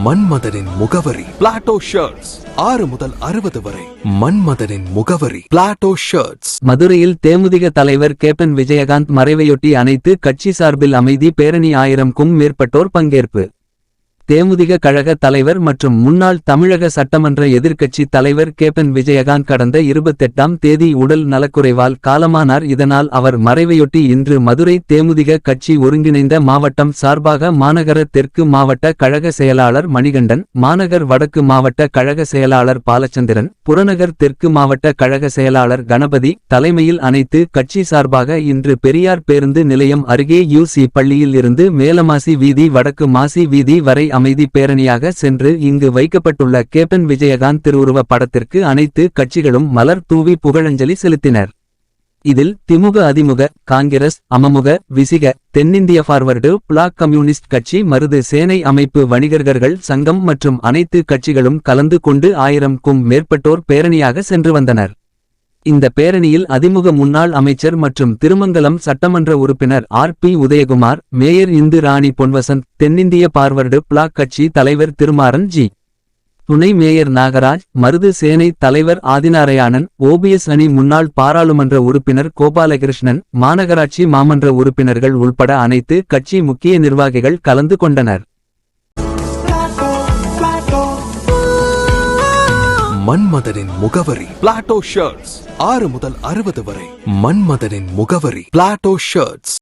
மன்மதனின் முகவரி Plato shirts 6 முதல் 60 வரை. மன்மதனின் முகவரி பிளாட்டோ ஷர்ட்ஸ். மதுரையில் தேமுதிக தலைவர் கேப்டன் விஜயகாந்த் மறைவையொட்டி அனைத்து கட்சி சார்பில் அமைதி பேரணி 1000க்கும் மேற்பட்டோர் பங்கேற்பு. தேமுதிக கழக தலைவர் மற்றும் முன்னாள் தமிழக சட்டமன்ற எதிர்க்கட்சி தலைவர் கேப்டன் விஜயகாந்த் கடந்த 28ஆம் தேதி உடல் நலக்குறைவால் காலமானார். இதனால் அவர் மறைவையொட்டி இன்று மதுரை தேமுதிக கட்சி ஒருங்கிணைந்த மாவட்டம் சார்பாக மாநகர தெற்கு மாவட்ட கழக செயலாளர் மணிகண்டன், மாநகர் வடக்கு மாவட்ட கழக செயலாளர் பாலச்சந்திரன், புறநகர் தெற்கு மாவட்ட கழக செயலாளர் கணபதி தலைமையில் அனைத்து கட்சி சார்பாக இன்று பெரியார் பேருந்து நிலையம் அருகே UC பள்ளியில் இருந்து மேலமாசி வீதி வடக்கு மாசி வீதி வரை அமைதி பேரணியாக சென்று இங்கு வைக்கப்பட்டுள்ள கேப்டன் விஜயகாந்த் திருவுருவ படத்திற்கு அனைத்து கட்சிகளும் மலர் தூவி புகழஞ்சலி செலுத்தினர். இதில் திமுக, அதிமுக, காங்கிரஸ், அமமுக, விசிக, தென்னிந்திய பார்வர்டு பிளாக், கம்யூனிஸ்ட் கட்சி, மருது சேனை அமைப்பு, வணிகர்கள் சங்கம் மற்றும் அனைத்து கட்சிகளும் கலந்து கொண்டு 1000க்கும் மேற்பட்டோர் பேரணியாக சென்று வந்தனர். இந்த பேரணியில் அதிமுக முன்னாள் அமைச்சர் மற்றும் திருமங்கலம் சட்டமன்ற உறுப்பினர் RP உதயகுமார், மேயர் இந்து ராணி பொன்வசந்த், தென்னிந்திய பார்வர்டு பிளாக் கட்சி தலைவர் திருமாறன் ஜி, துணை மேயர் நாகராஜ், மருது சேனை தலைவர் ஆதிநாராயணன், OBS அணி முன்னாள் பாராளுமன்ற உறுப்பினர் கோபாலகிருஷ்ணன், மாநகராட்சி மாமன்ற உறுப்பினர்கள் உள்பட அனைத்து கட்சி முக்கிய நிர்வாகிகள் கலந்து கொண்டனர். மன்மதனின் முகவரி பிளாட்டோ ஷர்ட்ஸ் 6 முதல் 60 வரை. மன்மதனின் முகவரி பிளாட்டோ ஷர்ட்ஸ்.